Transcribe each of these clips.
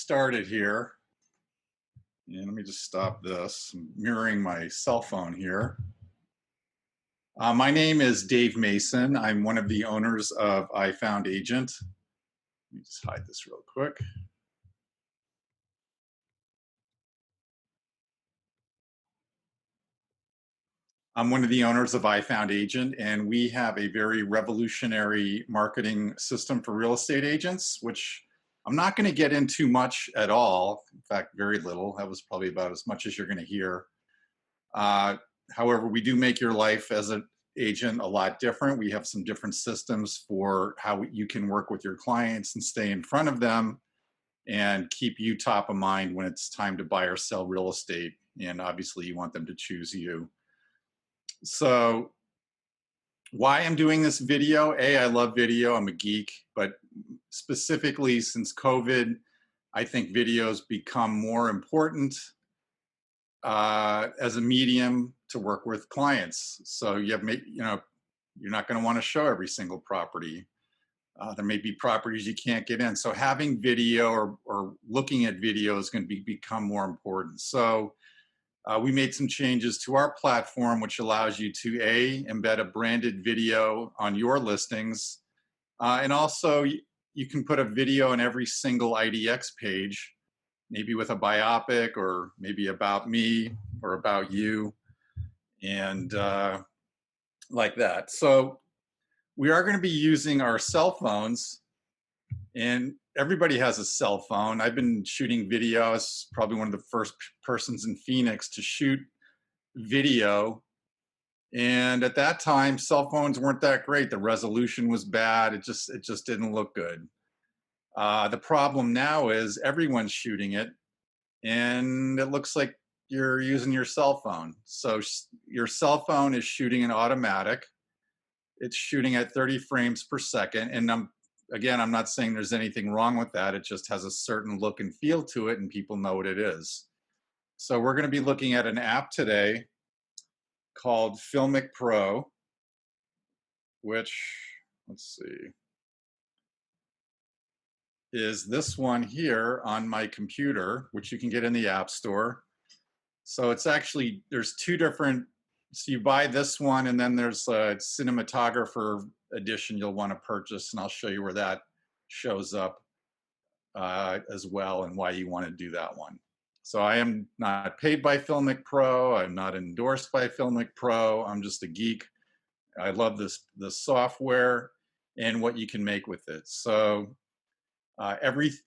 started here. And let me just stop this. I'm mirroring my cell phone here. My name is Dave Mason. I'm one of the owners of iFound Agent. Let me just hide this real quick. I'm one of the owners of iFound Agent, and we have a very revolutionary marketing system for real estate agents, which I'm not going to get into much at all. In fact, very little. That was probably about as much as you're going to hear. However, we do make your life as an agent a lot different. We have some different systems for how you can work with your clients and stay in front of them and keep you top of mind when it's time to buy or sell real estate. And obviously, you want them to choose you. So why I'm doing this video, I love video, I'm a geek, but specifically since COVID, I think videos become more important as a medium to work with clients. So you're not going to want to show every single property. There may be properties you can't get in. So having video or looking at video is going to become more important. So we made some changes to our platform, which allows you to embed a branded video on your listings. And also you can put a video in every single IDX page, maybe with a biopic or maybe about me or about you, and like that. So we are going to be using our cell phones, and everybody has a cell phone. I've been shooting videos, probably one of the first persons in Phoenix to shoot video. And at that time, cell phones weren't that great. The resolution was bad. It just didn't look good. The problem now is everyone's shooting it, and it looks like you're using your cell phone. So your cell phone is shooting an automatic. It's shooting at 30 frames per second. And I'm not saying there's anything wrong with that. It just has a certain look and feel to it, and people know what it is. So we're going to be looking at an app today called FilmicPro, which, let's see, is this one here on my computer, which you can get in the App Store. So it's actually, there's two different, so you buy this one, and then there's a cinematographer edition you'll want to purchase, and I'll show you where that shows up as well and why you want to do that one. So I am not paid by FilmicPro. I'm not endorsed by FilmicPro. I'm just a geek. I love this software and what you can make with it. So everything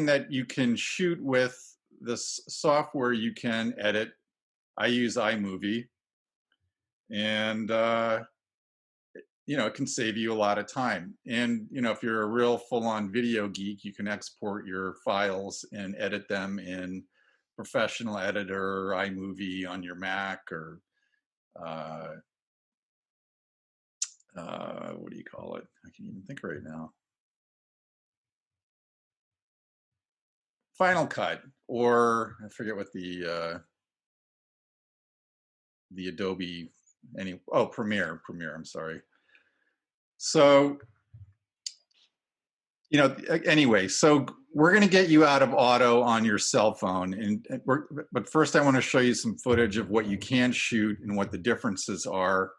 that you can shoot with this software, you can edit. I use iMovie, and it can save you a lot of time. And if you're a real full-on video geek, you can export your files and edit them in Professional Editor or iMovie on your Mac, or what do you call it? I can't even think right now. Final Cut, or I forget what the Adobe, Premiere, I'm sorry. So, anyway, so we're going to get you out of auto on your cell phone. But first I want to show you some footage of what you can shoot and what the differences are.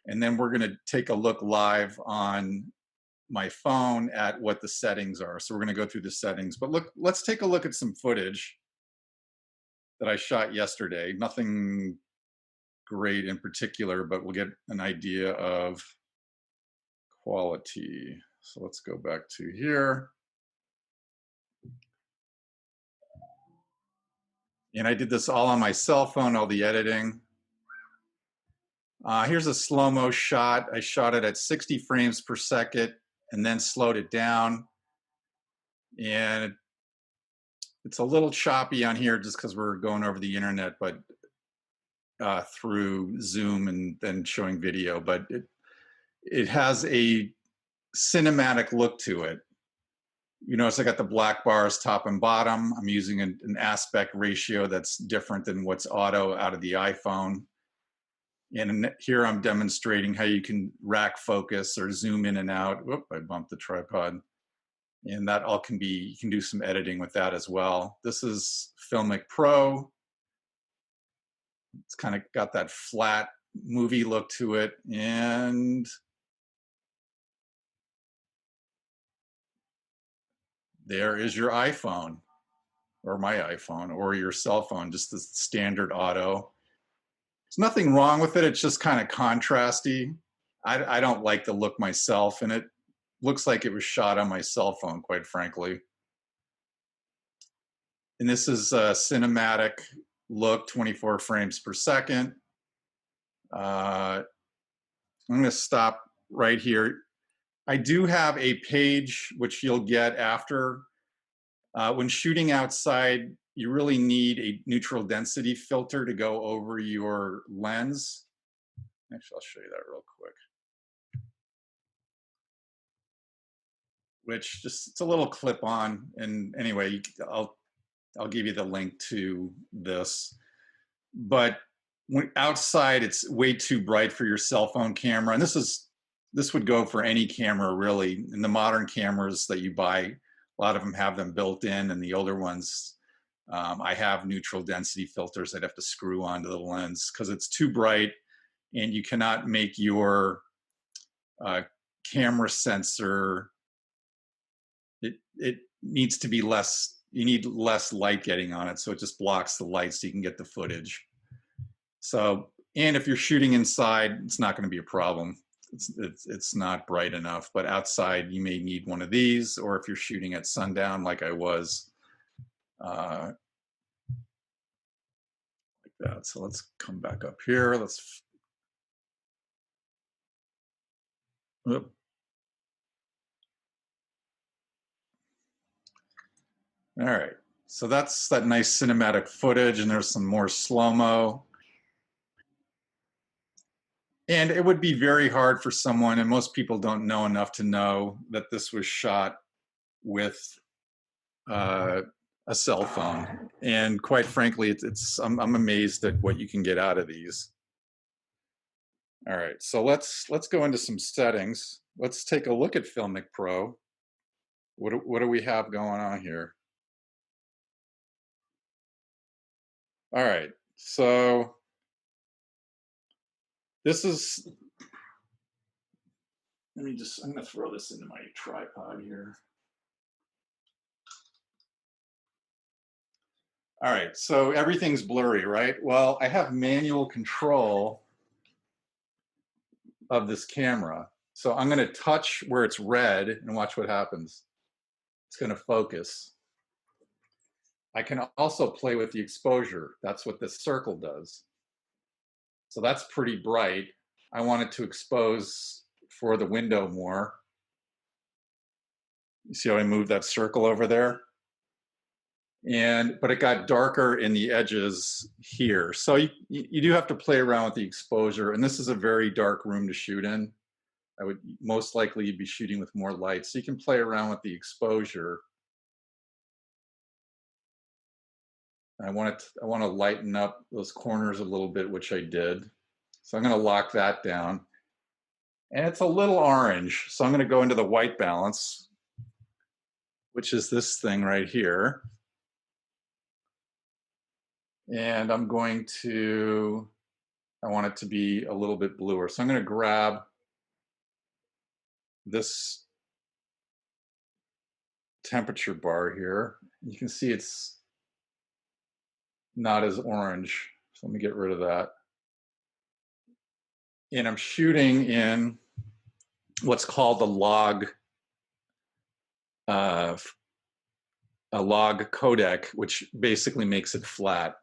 And then we're going to take a look live on my phone at what the settings are. So we're going to go through the settings, but let's take a look at some footage that I shot yesterday. Nothing great in particular, but we'll get an idea of quality. So let's go back to here. And I did this all on my cell phone, all the editing. Here's a slow-mo shot. I shot it at 60 frames per second and then slowed it down. And it's a little choppy on here just because we're going over the internet, but through Zoom and then showing video. But it has a cinematic look to it. You notice I got the black bars top and bottom. I'm using an aspect ratio that's different than what's auto out of the iPhone. And here I'm demonstrating how you can rack focus or zoom in and out. Whoop, I bumped the tripod. And that all can be, you can do some editing with that as well. This is FilmicPro. It's kind of got that flat movie look to it. And there is your iPhone, or my iPhone, or your cell phone, just the standard auto. There's nothing wrong with it. It's just kind of contrasty. I don't like the look myself, and it looks like it was shot on my cell phone, quite frankly. And this is a cinematic look, 24 frames per second. I'm going to stop right here. I do have a page which you'll get after. When shooting outside, you really need a neutral density filter to go over your lens. Actually, I'll show you that real quick. Which just, it's a little clip on. And anyway, I'll give you the link to this. But when outside, it's way too bright for your cell phone camera. And this would go for any camera, really. And the modern cameras that you buy, a lot of them have them built in, and the older ones, I have neutral density filters I'd have to screw onto the lens because it's too bright, and you cannot make your camera sensor, it needs to be less, you need less light getting on it, so it just blocks the light so you can get the footage. So, and if you're shooting inside, it's not going to be a problem. It's not bright enough, but outside you may need one of these, or if you're shooting at sundown like I was, like that. So let's come back up here. Let's, whoop. All right, so that's that nice cinematic footage, and there's some more slow-mo. And it would be very hard for someone, and most people don't know enough to know that this was shot with a cell phone. And quite frankly, I'm amazed at what you can get out of these. All right, so let's go into some settings. Let's take a look at FilmicPro. What do we have going on here? All right, so this is, I'm gonna throw this into my tripod here. All right, so everything's blurry, right? Well, I have manual control of this camera. So I'm gonna touch where it's red and watch what happens. It's gonna focus. I can also play with the exposure. That's what this circle does. So that's pretty bright. I want it to expose for the window more. You see how I moved that circle over there? But it got darker in the edges here. So you do have to play around with the exposure, and this is a very dark room to shoot in. I would most likely be shooting with more light, so you can play around with the exposure. I want to lighten up those corners a little bit, which I did. So I'm going to lock that down. And it's a little orange, so I'm going to go into the white balance, which is this thing right here. And I'm going to, I want it to be a little bit bluer. So I'm going to grab this temperature bar here. You can see it's not as orange. So let me get rid of that. And I'm shooting in what's called a log codec, which basically makes it flat.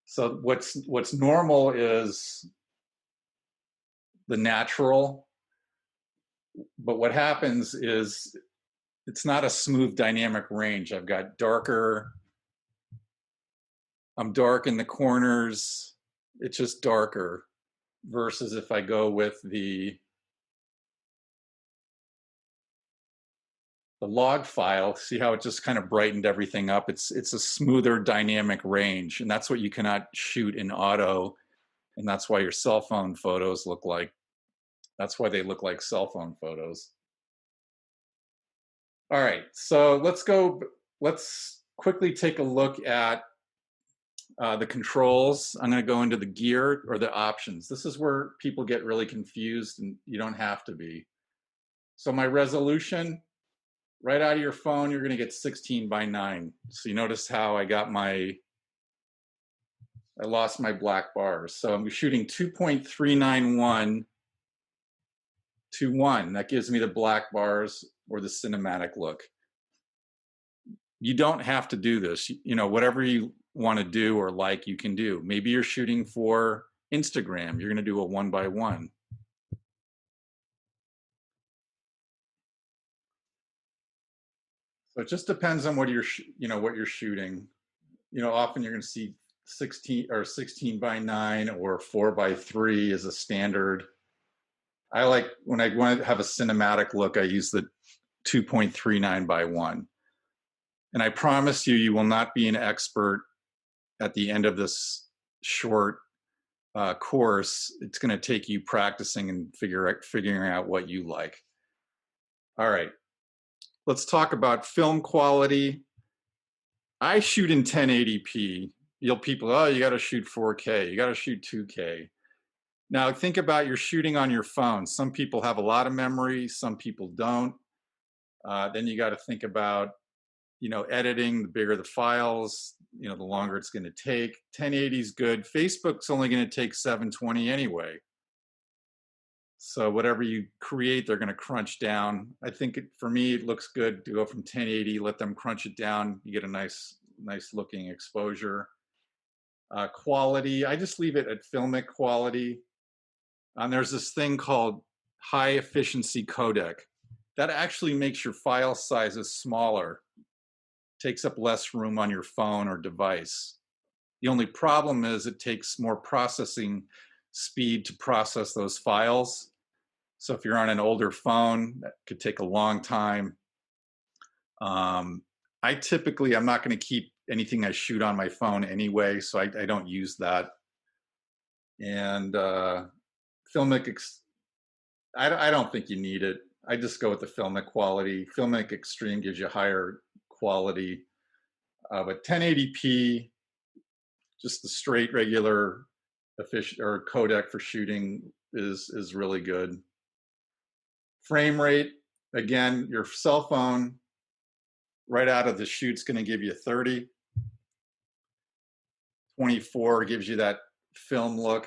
So what's normal is the natural, but what happens is it's not a smooth dynamic range. I've got darker, I'm dark in the corners, it's just darker, versus if I go with the log file, see how it just kind of brightened everything up. It's a smoother dynamic range, and that's what you cannot shoot in auto, and that's why your cell phone photos look like, that's why they look like cell phone photos. All right, so let's quickly take a look at the controls. I'm going to go into the gear or the options. This is where people get really confused, and you don't have to be. So my resolution, right out of your phone, you're going to get 16 by 9. So you notice how I lost my black bars. So I'm shooting 2.391 to 1. That gives me the black bars or the cinematic look. You don't have to do this. You know, whatever you want to do or like, you can do. Maybe you're shooting for Instagram. You're going to do a 1 by 1. So it just depends on what what you're shooting. You know, often you're going to see 16 by 9 or 4 by 3 is a standard. I like, when I want to have a cinematic look, I use the 2.39 by 1. And I promise you, you will not be an expert at the end of this short course. It's going to take you practicing and figuring out what you like. All right, let's talk about film quality. I shoot in 1080p. People, oh, you got to shoot 4K, you got to shoot 2K. Now think about your shooting on your phone. Some people have a lot of memory, some people don't. Then you got to think about, editing. The bigger the files, the longer it's going to take. 1080 is good. Facebook's only going to take 720 anyway. So whatever you create, they're going to crunch down. I think for me, it looks good to go from 1080, let them crunch it down. You get a nice looking exposure. Quality, I just leave it at filmic quality. And there's this thing called high efficiency codec. That actually makes your file sizes smaller, takes up less room on your phone or device. The only problem is it takes more processing speed to process those files. So if you're on an older phone, that could take a long time. I'm not going to keep anything I shoot on my phone anyway, so I don't use that. And Filmic, I don't think you need it. I just go with the Filmic quality. Filmic Extreme gives you higher quality, but 1080p, just the straight regular efficient or codec for shooting is really good. Frame rate, again, your cell phone right out of the chute's going to give you 30. 24 gives you that film look.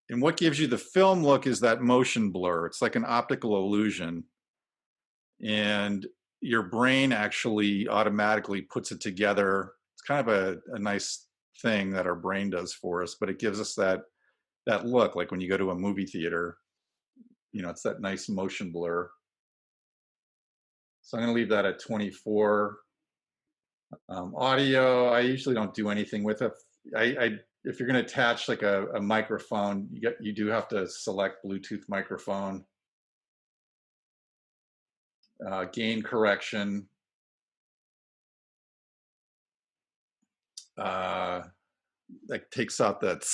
And what gives you the film look is that motion blur. It's like an optical illusion. And your brain actually automatically puts it together. It's kind of a nice thing that our brain does for us, but it gives us that look, like when you go to a movie theater, it's that nice motion blur. So I'm going to leave that at 24. Audio, I usually don't do anything with it. If you're going to attach like a microphone, you do have to select Bluetooth microphone. Gain correction. That takes out that,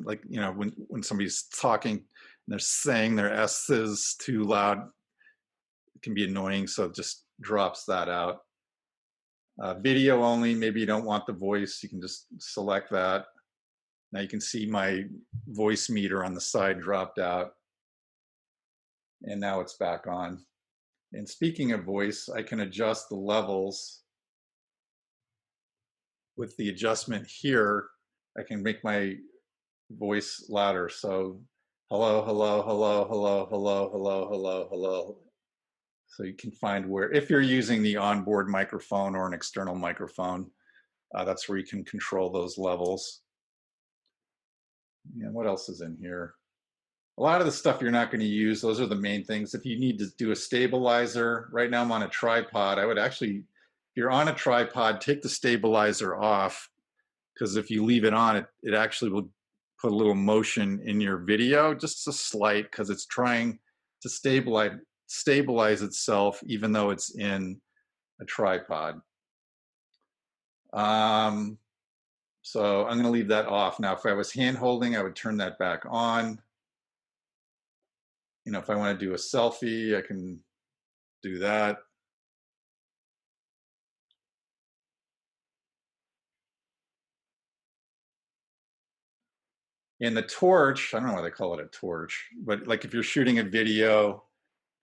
like, when somebody's talking and they're saying their S's too loud, it can be annoying, so it just drops that out. Video only, maybe you don't want the voice, you can just select that. Now you can see my voice meter on the side dropped out, and now it's back on. And speaking of voice, I can adjust the levels. With the adjustment here, I can make my voice louder. So hello, hello, hello, hello, hello, hello, hello, hello. So you can find where, if you're using the onboard microphone or an external microphone, that's where you can control those levels. Yeah, what else is in here? A lot of the stuff you're not going to use. Those are the main things. If you need to do a stabilizer, right now I'm on a tripod. I would actually, if you're on a tripod, take the stabilizer off, because if you leave it on, it actually will put a little motion in your video, just a slight, because it's trying to stabilize itself even though it's in a tripod. So I'm going to leave that off. Now, if I was hand holding, I would turn that back on. If I want to do a selfie, I can do that. And the torch, I don't know why they call it a torch, but like if you're shooting a video,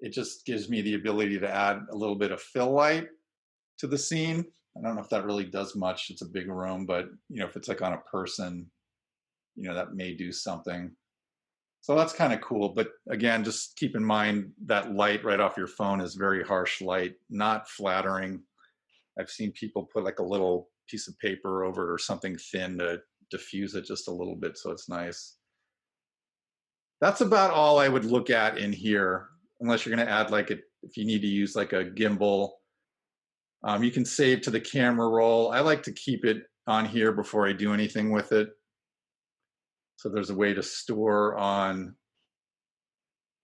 it just gives me the ability to add a little bit of fill light to the scene. I don't know if that really does much. It's a big room, but you know, if it's like on a person, you know, that may do something. So that's kind of cool. But again, just keep in mind that light right off your phone is very harsh light, not flattering. I've seen people put like a little piece of paper over it or something thin to diffuse it just a little bit so it's nice. That's about all I would look at in here, unless you're going to add like if you need to use like a gimbal. You can save to the camera roll. I like to keep it on here before I do anything with it. So there's a way to store on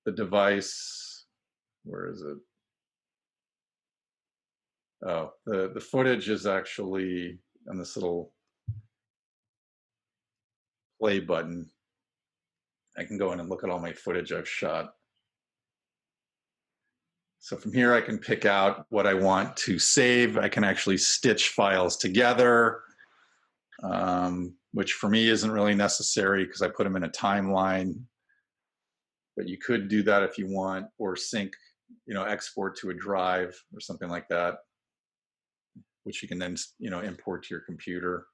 the device. Where is it? Oh, the footage is actually on this little play button. I can go in and look at all my footage I've shot. So from here, I can pick out what I want to save. I can actually stitch files together, which for me isn't really necessary because I put them in a timeline. But you could do that if you want, or sync, you know, export to a drive or something like that, which you can then, you know, import to your computer.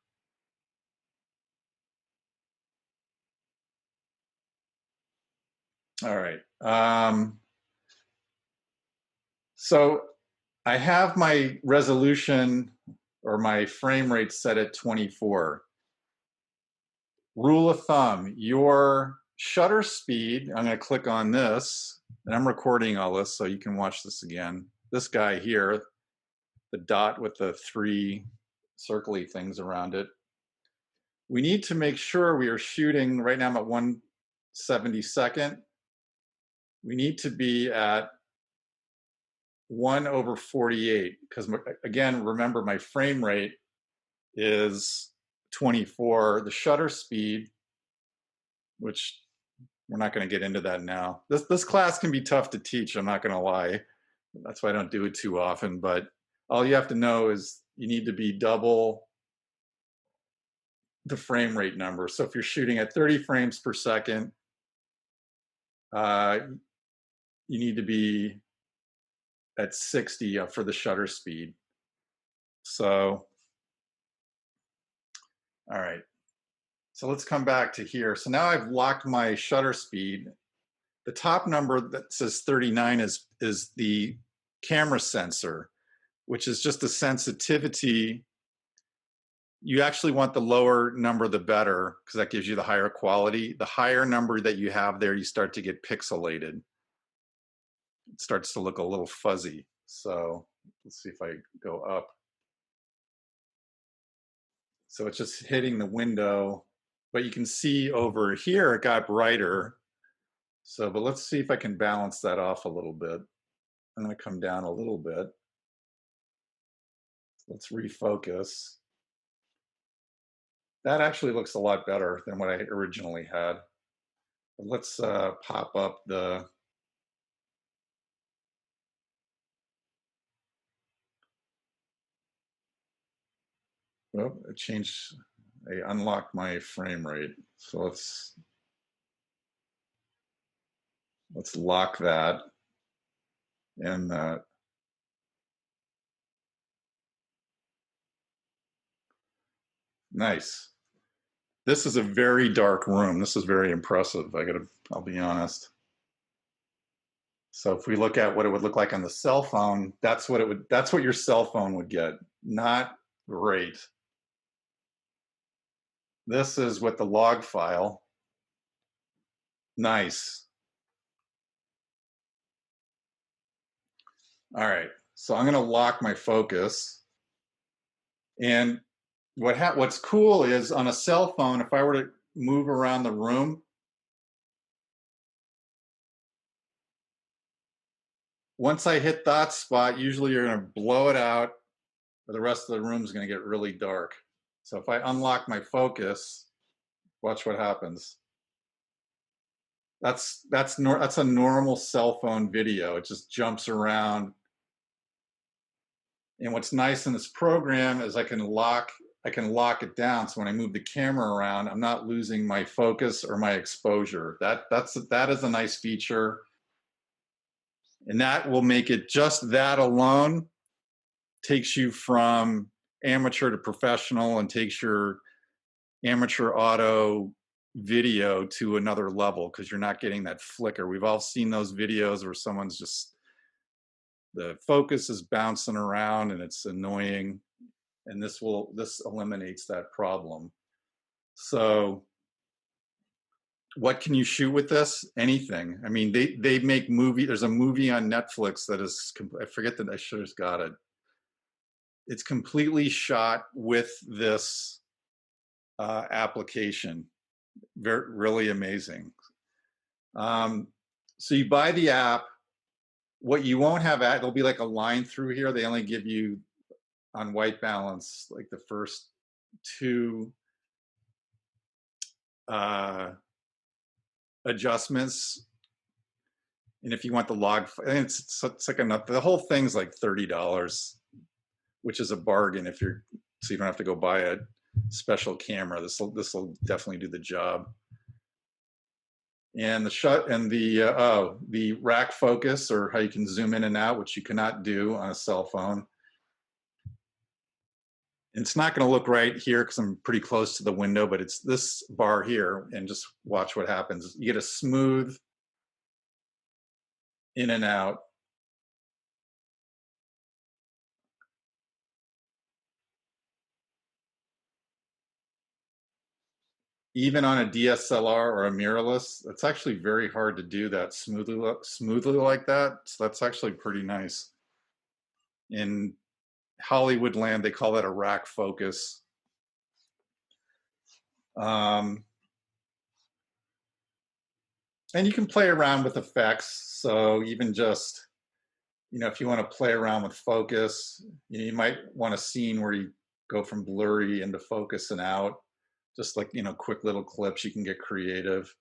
All right. So I have my resolution or my frame rate set at 24. Rule of thumb, your shutter speed, I'm going to click on this, and I'm recording all this so you can watch this again. This guy here, the dot with the 3 circly things around it. We need to make sure we are shooting, right now I'm at 1/72. We need to be at 1/48, because again, remember my frame rate is 24. The shutter speed, which we're not going to get into that now. This class can be tough to teach, I'm not going to lie. That's why I don't do it too often, but all you have to know is you need to be double the frame rate number. So if you're shooting at 30 frames per second, you need to be at 60 for the shutter speed. So, all right. So let's come back to here. So now I've locked my shutter speed. The top number that says 39 is the camera sensor, which is just a sensitivity. You actually want the lower number, the better, because that gives you the higher quality. The higher number that you have there, you start to get pixelated. It starts to look a little fuzzy. So let's see if I go up. So it's just hitting the window, but you can see over here it got brighter. So, but let's see if I can balance that off a little bit. I'm going to come down a little bit. Let's refocus. That actually looks a lot better than what I originally had. But let's pop up the oh, it changed. I unlocked my frame rate. So let's lock that. And nice. This is a very dark room. This is very impressive. I'll be honest. So if we look at what it would look like on the cell phone, that's what your cell phone would get. Not great. This is with the log file. Nice. All right. So I'm going to lock my focus. And what's cool is on a cell phone, if I were to move around the room, once I hit that spot, usually you're going to blow it out, or the rest of the room is going to get really dark. So if I unlock my focus, watch what happens. That's a normal cell phone video. It just jumps around. And what's nice in this program is I can lock I can lock it down. So when I move the camera around, I'm not losing my focus or my exposure. That is a nice feature. And that will make it, just that alone takes you from amateur to professional and takes your amateur auto video to another level, because you're not getting that flicker. We've all seen those videos where someone's just, the focus is bouncing around and it's annoying, and this eliminates that problem. So what can you shoot with this? Anything. I mean, they make there's a movie on Netflix that is, I forget that, I should have got it. It's completely shot with this application. Really amazing. So you buy the app. What you won't have there'll be like a line through here. They only give you on white balance like the first two adjustments. And if you want the log, it's like enough. The whole thing's like $30, which is a bargain if you're, so you don't have to go buy a special camera. This will definitely do the job. And the shut and the rack focus, or how you can zoom in and out, which you cannot do on a cell phone. It's not going to look right here because I'm pretty close to the window, but it's this bar here, and just watch what happens. You get a smooth in and out. Even on a DSLR or a mirrorless, it's actually very hard to do that smoothly like that. So that's actually pretty nice. In Hollywood land, they call that a rack focus. And you can play around with effects. So even just, if you want to play around with focus, you might want a scene where you go from blurry into focus and out. Just like, quick little clips, you can get creative.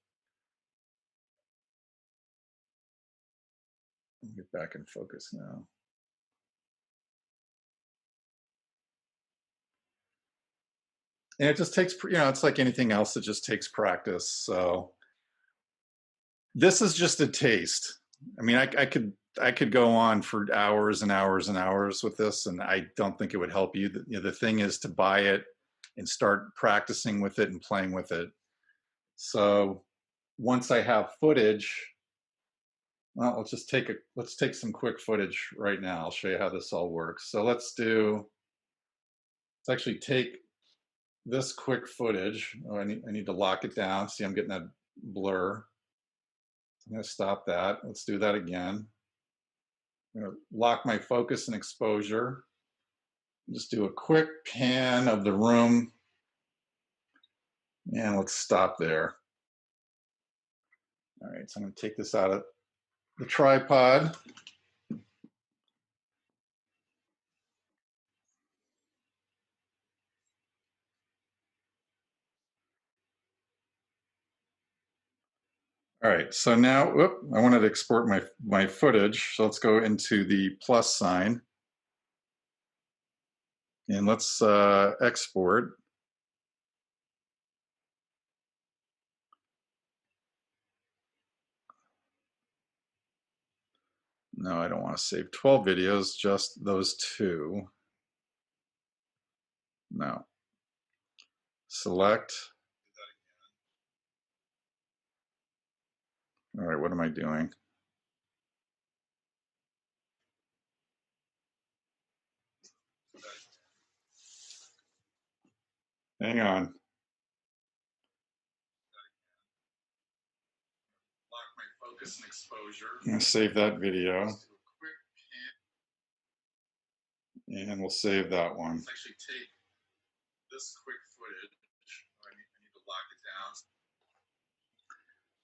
Let me get back in focus now. And it just takes, it's like anything else, it just takes practice. So this is just a taste. I mean, I could go on for hours and hours and hours with this, and I don't think it would help you. The thing is to buy it and start practicing with it and playing with it. So once I have footage, well, let's take some quick footage right now. I'll show you how this all works. So let's actually take this quick footage. Oh, I need to lock it down. See, I'm getting that blur. I'm going to stop that. Let's do that again. I'm going to lock my focus and exposure. Just do a quick pan of the room. And let's stop there. All right, so I'm going to take this out of the tripod. All right, so now, I wanted to export my footage. So let's go into the plus sign. And let's export. No, I don't want to save 12 videos, just those two. No. Select. All right, what am I doing? Hang on. Lock my focus and exposure. I'm going to save that video. And we'll save that one. Let's actually take this quick footage. I need to lock it down.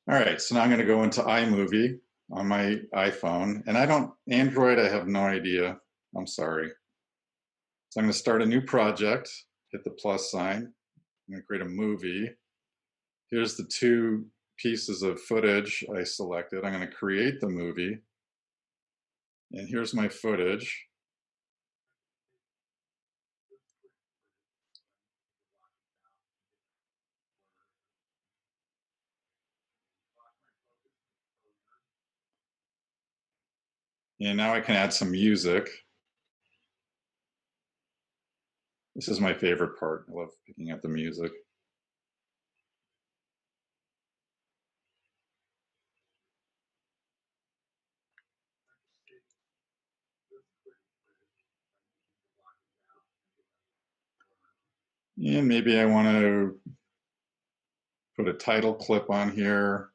All right, so now I'm going to go into iMovie on my iPhone. And Android, I have no idea. I'm sorry. So I'm going to start a new project, hit the plus sign. I'm going to create a movie. Here's the two pieces of footage I selected. I'm going to create the movie. And here's my footage. And now I can add some music. This is my favorite part. I love picking up the music. And maybe I want to put a title clip on here.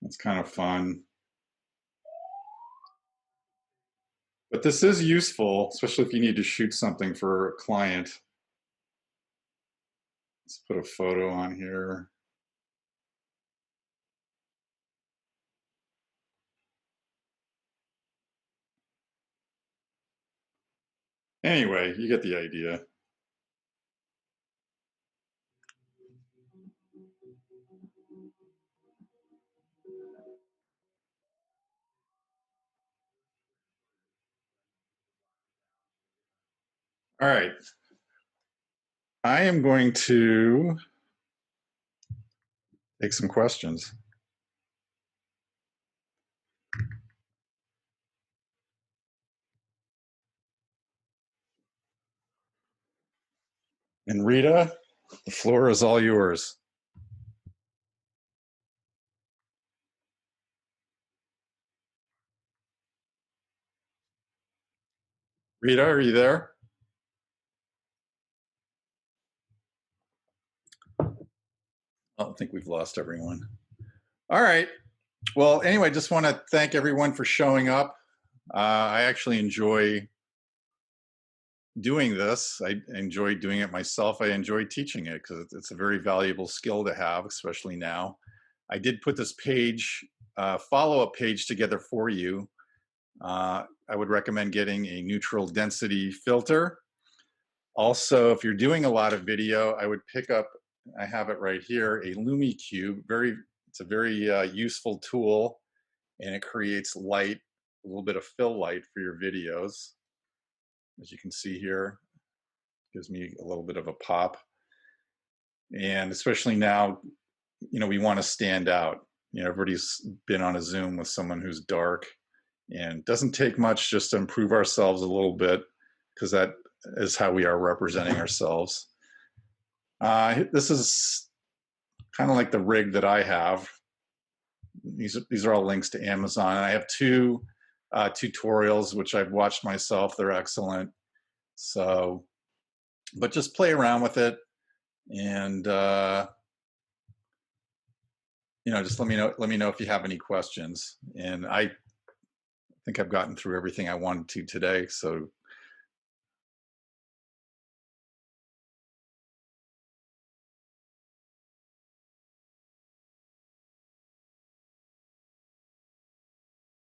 It's kind of fun. But this is useful, especially if you need to shoot something for a client. Let's put a photo on here. Anyway, you get the idea. All right. I am going to take some questions. And Rita, the floor is all yours. Rita, are you there? I don't think we've lost everyone. All right. Well, anyway, just want to thank everyone for showing up. I actually enjoy doing this. I enjoy doing it myself. I enjoy teaching it because it's a very valuable skill to have, especially now. I did put this page, follow-up page together for you. I would recommend getting a neutral density filter. Also, if you're doing a lot of video, I would pick up, I have it right here, a LumiCube. It's a very useful tool, and it creates light, a little bit of fill light for your videos. As you can see here, gives me a little bit of a pop. And especially now, we want to stand out. Everybody's been on a Zoom with someone who's dark, and it doesn't take much just to improve ourselves a little bit, because that is how we are representing ourselves. This is kind of like the rig that I have. These are all links to Amazon. I have two tutorials which I've watched myself. They're excellent. So, but just play around with it, and just let me know if you have any questions. And I think I've gotten through everything I wanted to today. So